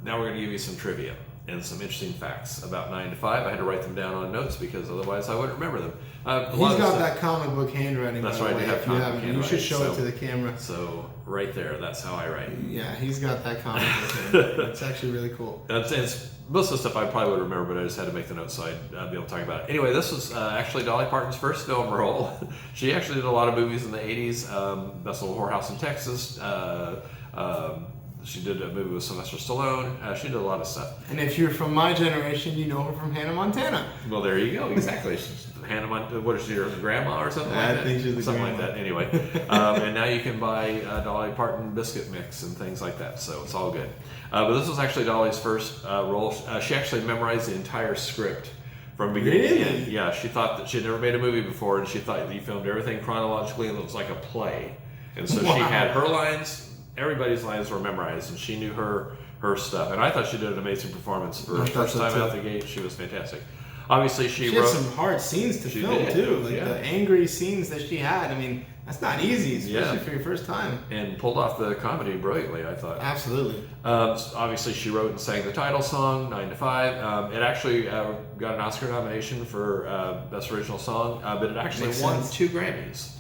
now we're going to give you some trivia and some interesting facts about 9 to 5. I had to write them down on notes because otherwise I wouldn't remember them. He's got that comic book handwriting. That's right. If you haven't, you should show it to the camera. So right there, that's how I write. Yeah, he's got that comic book handwriting. It's actually really cool. It's most of the stuff I probably would remember, but I just had to make the notes so I'd be able to talk about it. Anyway, this was actually Dolly Parton's first film role. She actually did a lot of movies in the 80s. Best Little Whorehouse in Texas. She did a movie with Sylvester Stallone. She did a lot of stuff. And if you're from my generation, you know her from Hannah Montana. Well, there you go. Exactly. Hannah Montana. What is she, your grandma or something like that? I think she's the something grandma. like that. Anyway, and now you can buy Dolly Parton biscuit mix and things like that. So it's all good. But this was actually Dolly's first role. She actually memorized the entire script from beginning to end. Yeah, she thought that she had never made a movie before, and she thought that you filmed everything chronologically and it was like a play. And so she had her lines. Everybody's lines were memorized, and she knew her stuff. And I thought she did an amazing performance for her first time out the gate. She was fantastic. Obviously, she had wrote some hard scenes to film too, like the angry scenes that she had. I mean, that's not easy, especially for your first time. And pulled off the comedy brilliantly, I thought. Absolutely. Obviously, she wrote and sang the title song, 9 to 5. It actually got an Oscar nomination for Best Original Song, but it actually won 2 Grammys.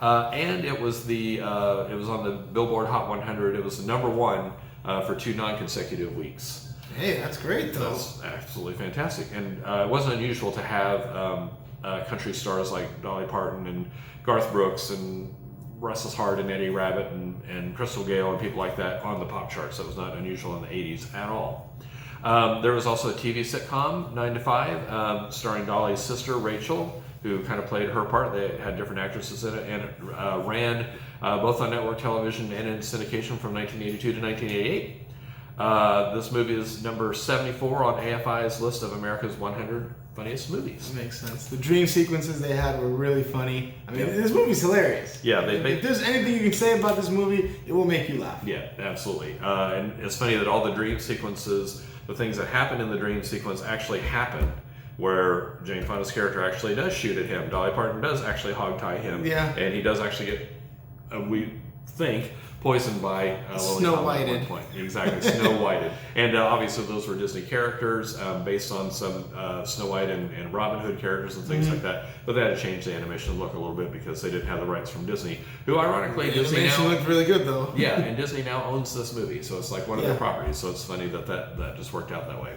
And it was it was on the Billboard Hot 100. It was the #1 for 2 non-consecutive weeks. Hey, that's great though. That's absolutely fantastic. And it wasn't unusual to have country stars like Dolly Parton and Garth Brooks and Russell's Hart and Eddie Rabbitt and Crystal Gale and people like that on the pop charts. That was not unusual in the 80s at all. There was also a TV sitcom, 9 to 5, starring Dolly's sister, Rachel, who kind of played her part. They had different actresses in it, and it ran both on network television and in syndication from 1982 to 1988. This movie is number 74 on AFI's list of America's 100 funniest movies. That makes sense. The dream sequences they had were really funny. I mean, this movie's hilarious. Yeah, if there's anything you can say about this movie, it will make you laugh. Yeah, absolutely. And it's funny that all the dream sequences, the things that happen in the dream sequence actually happen, where Jane Fonda's character actually does shoot at him. Dolly Parton does actually hogtie him. Yeah. And he does actually get, we think, poisoned by Snow Whited. At one point. Exactly, Snow Whited. And obviously those were Disney characters based on some Snow White and Robin Hood characters and things like that. But they had to change the animation look a little bit because they didn't have the rights from Disney, who ironically Disney animation looked really good though. Yeah, and Disney now owns this movie, so it's like one of their properties. So it's funny that just worked out that way.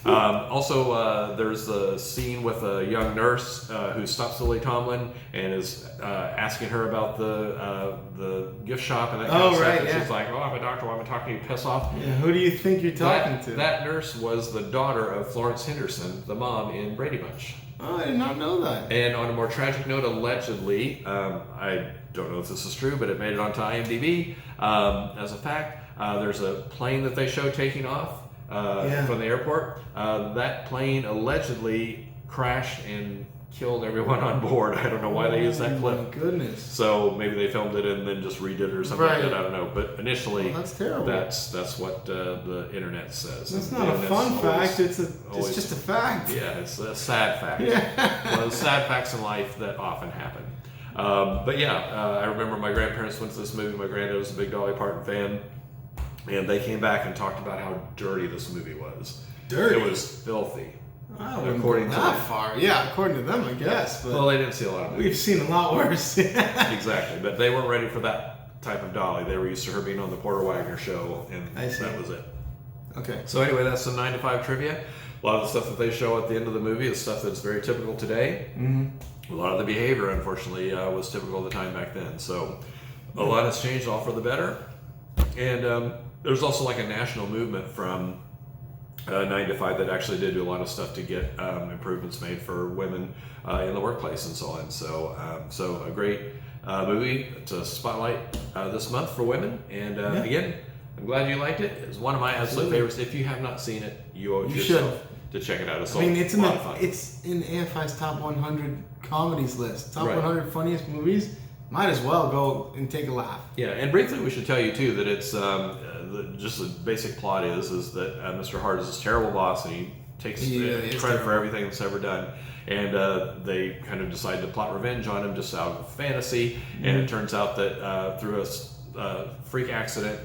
Also, there's the scene with a young nurse who stops Lily Tomlin and is asking her about the gift shop and that kind of stuff. And she's like, "Oh, I'm a doctor. Why am I talking to you? Piss off." Yeah, who do you think you're talking to? That nurse was the daughter of Florence Henderson, the mom in Brady Bunch. Oh, I did not know that. And on a more tragic note, allegedly, I don't know if this is true, but it made it onto IMDb as a fact. There's a plane that they show taking off from the airport. That plane allegedly crashed and killed everyone on board. I don't know why they used that clip. Oh my goodness. So maybe they filmed it and then just redid it or something like that. I don't know. But initially, that's terrible. That's what the internet says. That's not a fun fact. It's just a fact. Yeah, it's a sad fact. One of the sad facts in life that often happen. But yeah, I remember my grandparents went to this movie. My granddad was a big Dolly Parton fan. And they came back and talked about how dirty this movie was. Dirty? It was filthy. According to that far. Yeah, according to them, I guess. But well, they didn't see a lot of movies. We've seen a lot worse. Exactly. But they weren't ready for that type of Dolly. They were used to her being on the Porter Wagner show, and that was it. Okay. So anyway, that's some 9 to 5 trivia. A lot of the stuff that they show at the end of the movie is stuff that's very typical today. Mm-hmm. A lot of the behavior, unfortunately, was typical of the time back then. So a lot has changed, all for the better. And there's also like a national movement from 9 to 5 that actually did do a lot of stuff to get improvements made for women in the workplace and so on. So a great movie to spotlight this month for women. And again, I'm glad you liked it. It's one of my absolute favorites. If you have not seen it, you owe it to yourself to check it out. It's it's in AFI's top 100 comedies list. Top 100 funniest movies. Might as well go and take a laugh. Yeah, and briefly we should tell you too that it's just the basic plot is that Mr. Hart is this terrible boss and he takes credit for everything that's ever done. And they kind of decide to plot revenge on him just out of fantasy. And it turns out that through a freak accident.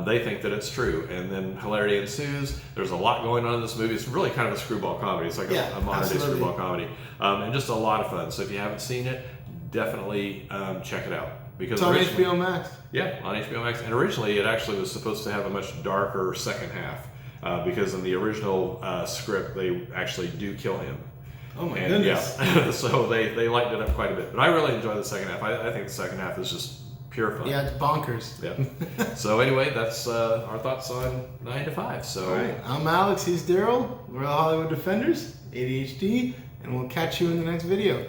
They think that it's true, and then hilarity ensues. There's a lot going on in this movie. It's really kind of a screwball comedy. It's like a modern day screwball comedy, and just a lot of fun. So if you haven't seen it, definitely check it out. Because it's on HBO Max. Yeah, on HBO Max. And originally, it actually was supposed to have a much darker second half, because in the original script, they actually do kill him. Oh my goodness. Yeah, so they lightened it up quite a bit. But I really enjoy the second half. I think the second half is just pure fun. Yeah, it's bonkers. Yeah. So anyway, that's our thoughts on 9 to 5. So all right, I'm Alex, he's Darryl. We're the Hollywood Defenders, ADHD, and we'll catch you in the next video.